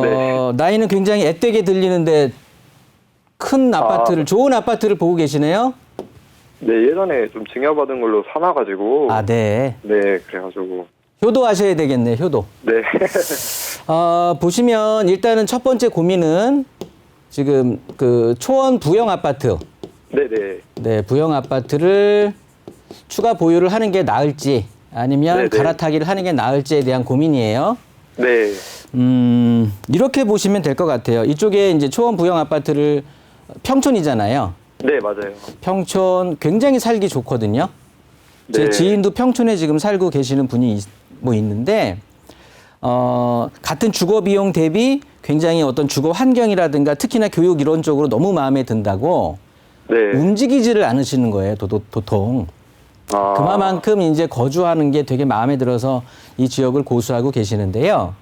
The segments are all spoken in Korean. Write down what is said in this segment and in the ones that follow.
네. 나이는 굉장히 앳되게 들리는데 큰 아파트를, 좋은 아파트를 보고 계시네요? 네, 예전에 좀 증여받은 걸로 사놔가지고. 아, 네. 네, 그래가지고. 효도하셔야 되겠네, 효도. 네. 보시면 일단은 첫 번째 고민은 지금 그 초원 부영 아파트. 네네. 네, 부영 아파트를 추가 보유를 하는 게 나을지 아니면 네네. 갈아타기를 하는 게 나을지에 대한 고민이에요. 네. 이렇게 보시면 될 것 같아요. 이쪽에 이제 초원 부영 아파트를 평촌이잖아요. 네, 맞아요. 평촌 굉장히 살기 좋거든요. 제 네. 지인도 평촌에 지금 살고 계시는 분이 있는데, 같은 주거 비용 대비 굉장히 어떤 주거 환경이라든가 특히나 교육 이런 쪽으로 너무 마음에 든다고 네. 움직이지를 않으시는 거예요, 도통. 아. 그만큼 이제 거주하는 게 되게 마음에 들어서 이 지역을 고수하고 계시는데요.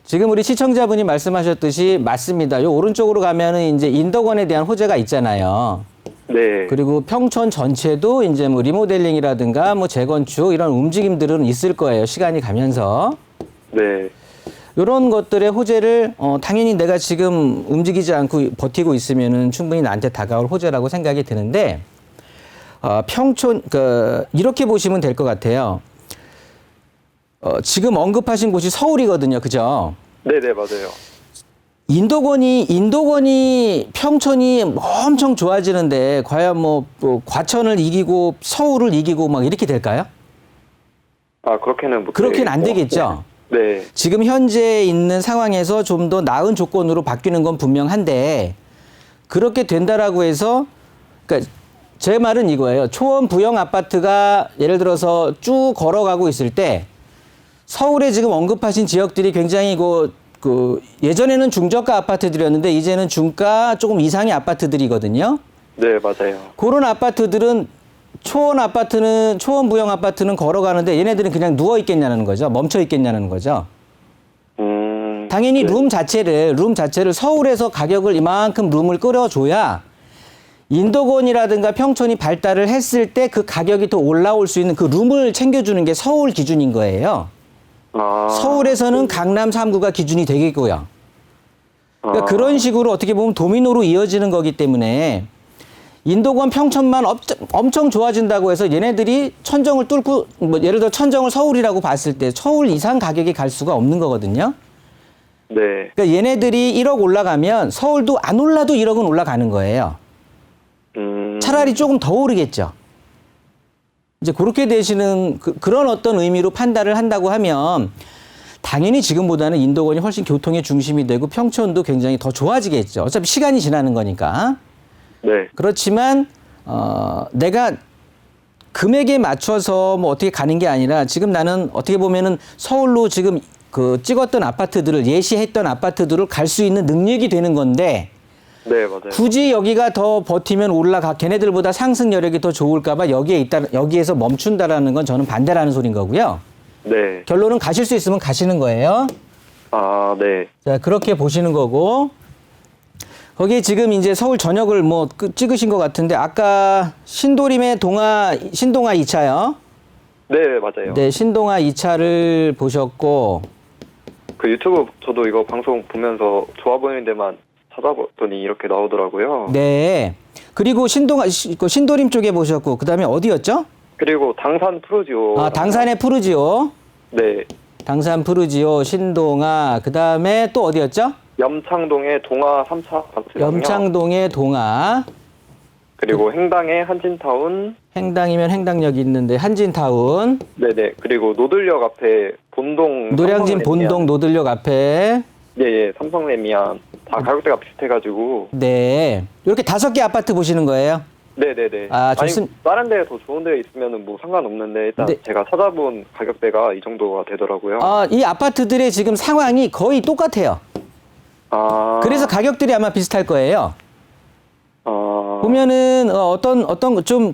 지금 우리 시청자분이 말씀하셨듯이 맞습니다. 요 오른쪽으로 가면은 이제 인덕원에 대한 호재가 있잖아요. 네. 그리고 평촌 전체도 이제 뭐 리모델링이라든가 뭐 재건축 이런 움직임들은 있을 거예요. 시간이 가면서. 네. 이런 것들의 호재를 당연히 내가 지금 움직이지 않고 버티고 있으면은 충분히 나한테 다가올 호재라고 생각이 드는데, 평촌 이렇게 보시면 될 것 같아요. 지금 언급하신 곳이 서울이거든요, 그죠? 네네, 맞아요. 인도권이 평촌이 엄청 좋아지는데 과연 뭐 과천을 이기고 서울을 이기고 막 이렇게 될까요? 아, 그렇게는 못. 그렇게는 안 되겠죠. 네. 지금 현재 있는 상황에서 좀 더 나은 조건으로 바뀌는 건 분명한데, 그렇게 된다라고 해서, 그러니까 제 말은 이거예요. 초원 부영 아파트가 예를 들어서 쭉 걸어가고 있을 때 서울에 지금 언급하신 지역들이 굉장히 예전에는 중저가 아파트들이었는데 이제는 중가 조금 이상의 아파트들이거든요. 네, 맞아요. 그런 아파트들은 초원 부영 아파트는 걸어가는데 얘네들은 그냥 누워 있겠냐는 거죠. 멈춰 있겠냐는 거죠. 당연히 네. 룸 자체를 서울에서 가격을 이만큼 룸을 끌어줘야 인도권이라든가 평촌이 발달을 했을 때 그 가격이 더 올라올 수 있는 그 룸을 챙겨주는 게 서울 기준인 거예요. 아. 서울에서는 강남 3구가 기준이 되겠고요. 그러니까 그런 식으로 어떻게 보면 도미노로 이어지는 거기 때문에 인도권 평촌만 엄청 좋아진다고 해서 얘네들이 천정을 뚫고, 뭐 예를 들어 천정을 서울이라고 봤을 때 서울 이상 가격이 갈 수가 없는 거거든요. 네. 그러니까 얘네들이 1억 올라가면 서울도 안 올라도 1억은 올라가는 거예요. 차라리 조금 더 오르겠죠. 이제 그렇게 되시는 그런 어떤 의미로 판단을 한다고 하면 당연히 지금보다는 인도권이 훨씬 교통의 중심이 되고 평촌도 굉장히 더 좋아지겠죠. 어차피 시간이 지나는 거니까. 네. 그렇지만 내가 금액에 맞춰서 뭐 어떻게 가는 게 아니라 지금 나는 어떻게 보면은 서울로 지금 찍었던 아파트들을 예시했던 아파트들을 갈 수 있는 능력이 되는 건데, 네, 맞아요. 굳이 여기가 더 버티면 걔네들보다 상승 여력이 더 좋을까봐 여기에서 멈춘다라는 건 저는 반대라는 소린 거고요. 네. 결론은 가실 수 있으면 가시는 거예요. 아, 네. 자, 그렇게 보시는 거고, 거기에 지금 이제 서울 전역을 찍으신 것 같은데, 아까 신도림의 신동아 2차요. 네, 맞아요. 네, 신동아 2차를 보셨고, 그 유튜브 저도 이거 방송 보면서 좋아 보이는 데만 찾아봤더니 이렇게 나오더라고요. 네. 그리고 신도림 쪽에 보셨고, 그 다음에 어디였죠? 그리고 당산 푸르지오. 아, 당산의 푸르지오. 네. 당산 푸르지오, 신동아, 그 다음에 또 어디였죠? 염창동의 동아 3차 아파트요. 염창동의 동아. 그리고 행당의 한진타운. 행당이면 행당역이 있는데, 한진타운. 네네. 그리고 노들역 앞에 본동. 노량진 삼성레미안. 본동 노들역 앞에. 예, 삼성레미안. 다 가격대가 비슷해가지고. 네. 이렇게 5개 아파트 보시는 거예요? 네네네. 아, 좋습니다. 다른 데 더 좋은 데 있으면은 뭐 상관없는데 일단 네. 제가 찾아본 가격대가 이 정도가 되더라고요. 이 아파트들의 지금 상황이 거의 똑같아요. 아. 그래서 가격들이 아마 비슷할 거예요. 보면은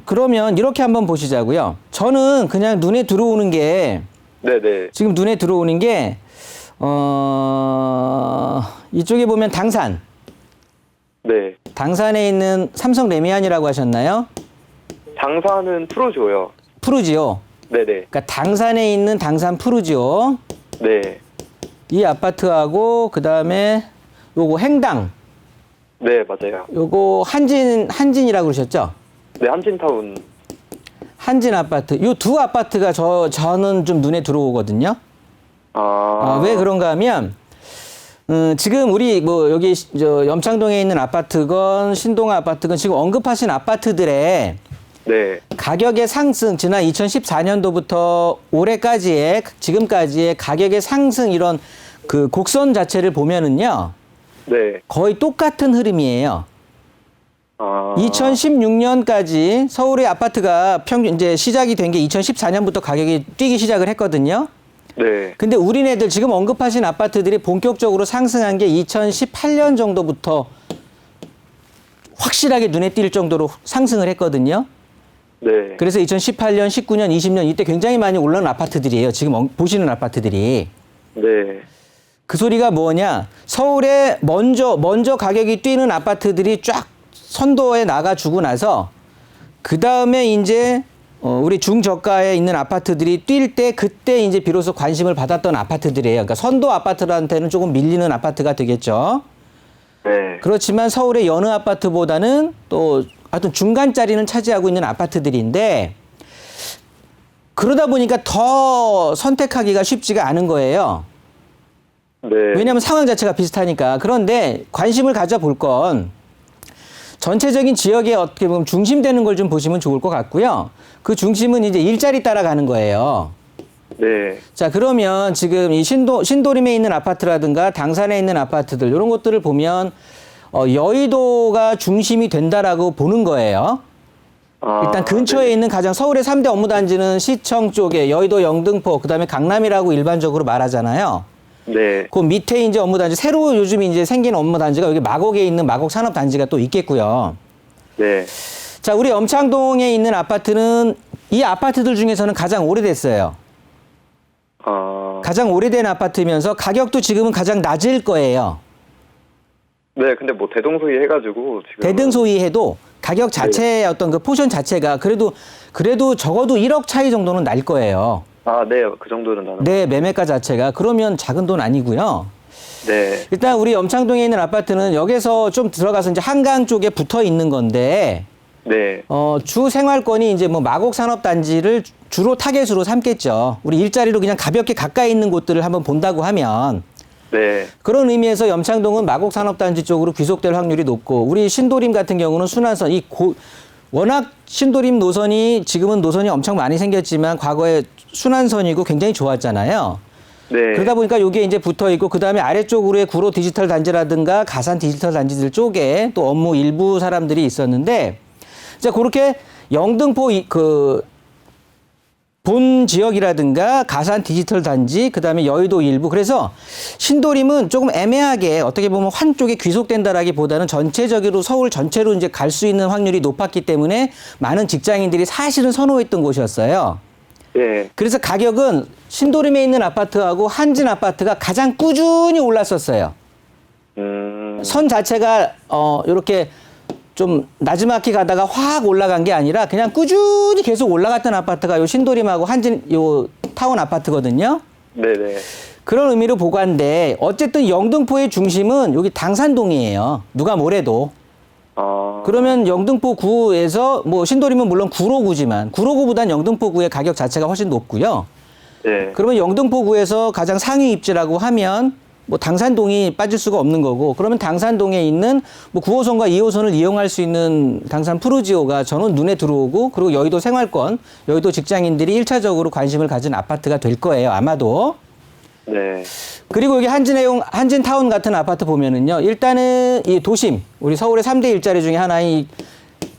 그러면 이렇게 한번 보시자고요. 저는 그냥 눈에 들어오는 게 네네. 지금 눈에 들어오는 게 이쪽에 보면 당산. 네. 당산에 있는 삼성 레미안이라고 하셨나요? 당산은 푸르지오요. 푸르지오. 네네. 그러니까 당산에 있는 당산 푸르지오. 네. 이 아파트하고 그다음에 요거 행당 네, 맞아요. 요거 한진이라고 그러셨죠? 네, 한진타운. 한진 아파트. 요 두 아파트가 저는 좀 눈에 들어오거든요. 왜 그런가 하면 지금 우리 뭐 여기 저 염창동에 있는 아파트건 신동 아파트건 지금 언급하신 아파트들의 네, 가격의 상승, 지난 2014년도부터 올해까지의, 지금까지의 가격의 상승 이런 그 곡선 자체를 보면은요, 네. 거의 똑같은 흐름이에요. 2016년까지 서울의 아파트가 평균 이제 시작이 된 게 2014년부터 가격이 뛰기 시작을 했거든요. 네. 근데 우리네들 지금 언급하신 아파트들이 본격적으로 상승한 게 2018년 정도부터 확실하게 눈에 띌 정도로 상승을 했거든요. 네. 그래서 2018년, 19년, 20년 이때 굉장히 많이 올라온 아파트들이에요. 지금 보시는 아파트들이. 네. 그 소리가 뭐냐? 서울에 먼저 가격이 뛰는 아파트들이 쫙 선도에 나가주고 나서 그 다음에 이제 우리 중저가에 있는 아파트들이 뛸 때 그때 이제 비로소 관심을 받았던 아파트들이에요. 그러니까 선도 아파트한테는 조금 밀리는 아파트가 되겠죠. 네. 그렇지만 서울의 여느 아파트보다는 또 하여튼 중간짜리는 차지하고 있는 아파트들인데 그러다 보니까 더 선택하기가 쉽지가 않은 거예요. 네. 왜냐하면 상황 자체가 비슷하니까. 그런데 관심을 가져볼 건 전체적인 지역에 어떻게 보면 중심되는 걸 좀 보시면 좋을 것 같고요. 그 중심은 이제 일자리 따라가는 거예요. 네. 자, 그러면 지금 이 신도림에 있는 아파트라든가 당산에 있는 아파트들 이런 것들을 보면 여의도가 중심이 된다라고 보는 거예요. 일단 근처에 네. 있는 가장 서울의 3대 업무단지는 시청 쪽에 여의도 영등포 그다음에 강남이라고 일반적으로 말하잖아요. 네. 그 밑에 이제 업무단지 새로 요즘 이제 생긴 업무단지가 여기 마곡에 있는 마곡 산업단지가 또 있겠고요. 네. 자, 우리 염창동에 있는 아파트는 이 아파트들 중에서는 가장 오래됐어요. 가장 오래된 아파트면서 가격도 지금은 가장 낮을 거예요. 네, 근데 뭐 대동소이 해가지고 지금. 대등소이해도 가격 자체의 어떤 그 포션 자체가 그래도 적어도 1억 차이 정도는 날 거예요. 네, 그 정도는 나는. 네, 매매가 자체가. 그러면 작은 돈 아니고요. 네. 일단 우리 염창동에 있는 아파트는 여기서 좀 들어가서 이제 한강 쪽에 붙어 있는 건데, 네. 주 생활권이 이제 뭐 마곡 산업단지를 주로 타겟으로 삼겠죠. 우리 일자리로 그냥 가볍게 가까이 있는 곳들을 한번 본다고 하면, 네. 그런 의미에서 염창동은 마곡 산업단지 쪽으로 귀속될 확률이 높고, 우리 신도림 같은 경우는 순환선, 워낙 신도림 노선이 지금은 노선이 엄청 많이 생겼지만 과거에 순환선이고 굉장히 좋았잖아요. 네. 그러다 보니까 여기에 이제 붙어 있고 그다음에 아래쪽으로의 구로 디지털 단지라든가 가산 디지털 단지들 쪽에 또 업무 일부 사람들이 있었는데 이제 그렇게 영등포 본 지역이라든가 가산 디지털 단지 그다음에 여의도 일부 그래서 신도림은 조금 애매하게 어떻게 보면 한쪽에 귀속된다라기보다는 전체적으로 서울 전체로 이제 갈 수 있는 확률이 높았기 때문에 많은 직장인들이 사실은 선호했던 곳이었어요. 네. 그래서 가격은 신도림에 있는 아파트하고 한진 아파트가 가장 꾸준히 올랐었어요. 선 자체가 이렇게 좀 나지막히 가다가 확 올라간 게 아니라 그냥 꾸준히 계속 올라갔던 아파트가 요 신도림하고 한진 요 타운 아파트거든요. 네네. 그런 의미로 보관데 어쨌든 영등포의 중심은 여기 당산동이에요. 누가 뭐래도. 그러면 영등포구에서 뭐 신도림은 물론 구로구지만 구로구보단 영등포구의 가격 자체가 훨씬 높고요. 네. 그러면 영등포구에서 가장 상위 입지라고 하면 뭐 당산동이 빠질 수가 없는 거고 그러면 당산동에 있는 뭐 9호선과 2호선을 이용할 수 있는 당산 푸르지오가 저는 눈에 들어오고 그리고 여의도 생활권, 여의도 직장인들이 1차적으로 관심을 가진 아파트가 될 거예요. 아마도. 네. 그리고 여기 한진타운 같은 아파트 보면은요. 일단은 이 도심, 우리 서울의 3대 일자리 중에 하나인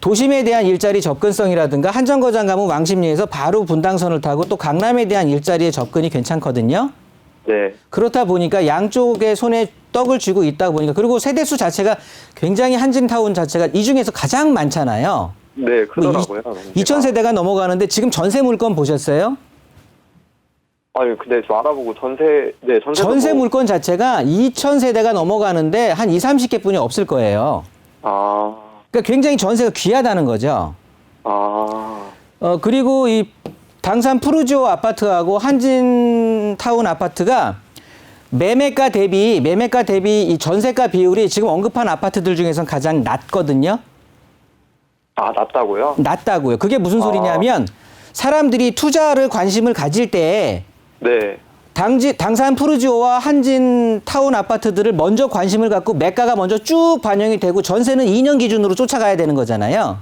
도심에 대한 일자리 접근성이라든가 한정거장 가면 왕십리에서 바로 분당선을 타고 또 강남에 대한 일자리의 접근이 괜찮거든요. 네. 그렇다 보니까 양쪽에 손에 떡을 쥐고 있다 보니까 그리고 세대수 자체가 굉장히 한진타운 자체가 이 중에서 가장 많잖아요. 네, 크더라고요. 2000세대가 넘어가는데 지금 전세 물건 보셨어요? 아니, 근데 저 알아보고 전세 물건 자체가 2000세대가 넘어가는데 한 20, 30개뿐이 없을 거예요. 그러니까 굉장히 전세가 귀하다는 거죠. 그리고 이 당산 푸르지오 아파트하고 한진타운 아파트가 매매가 대비 이 전세가 비율이 지금 언급한 아파트들 중에선 가장 낮거든요. 아, 낮다고요? 낮다고요. 그게 무슨 소리냐면 사람들이 투자를 관심을 가질 때 네. 당산 푸르지오와 한진타운 아파트들을 먼저 관심을 갖고 매가가 먼저 쭉 반영이 되고 전세는 2년 기준으로 쫓아가야 되는 거잖아요.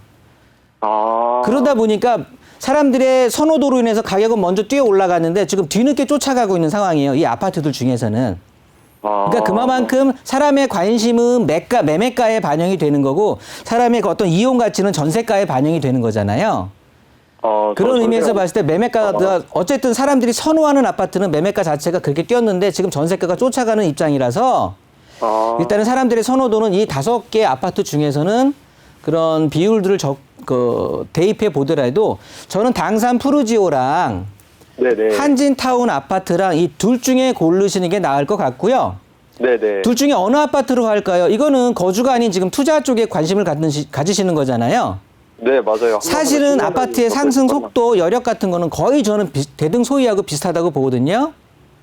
아. 그러다 보니까 사람들의 선호도로 인해서 가격은 먼저 뛰어 올라갔는데 지금 뒤늦게 쫓아가고 있는 상황이에요. 이 아파트들 중에서는. 그러니까 그만큼 사람의 관심은 매매가에 반영이 되는 거고 사람의 그 어떤 이용 가치는 전세가에 반영이 되는 거잖아요. 그런 의미에서 봤을 때 매매가가 어쨌든 사람들이 선호하는 아파트는 매매가 자체가 그렇게 뛰었는데 지금 전세가가 쫓아가는 입장이라서 일단은 사람들의 선호도는 이 5개 아파트 중에서는 그런 비율들을 대입해 보더라도 저는 당산 푸르지오랑 네네. 한진타운 아파트랑 이 둘 중에 고르시는 게 나을 것 같고요. 네네. 둘 중에 어느 아파트로 갈까요? 이거는 거주가 아닌 지금 투자 쪽에 관심을 가지시는 거잖아요. 네, 맞아요. 사실은 아파트의 상승 속도, 여력 같은 거는 거의 저는 대등소이하고 비슷하다고 보거든요.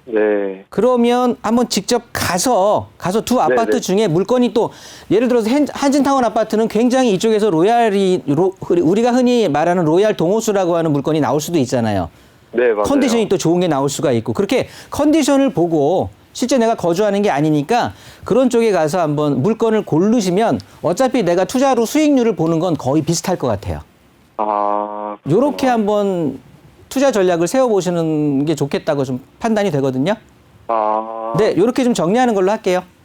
네. 그러면 한번 직접 가서 두 아파트 네네. 중에 물건이 또 예를 들어서 한진타운 아파트는 굉장히 이쪽에서 우리가 흔히 말하는 로얄 동호수라고 하는 물건이 나올 수도 있잖아요. 네, 맞아요. 컨디션이 또 좋은 게 나올 수가 있고 그렇게 컨디션을 보고 실제 내가 거주하는 게 아니니까 그런 쪽에 가서 한번 물건을 고르시면 어차피 내가 투자로 수익률을 보는 건 거의 비슷할 것 같아요. 아. 요렇게 한번 투자 전략을 세워보시는 게 좋겠다고 좀 판단이 되거든요. 아. 네, 요렇게 좀 정리하는 걸로 할게요.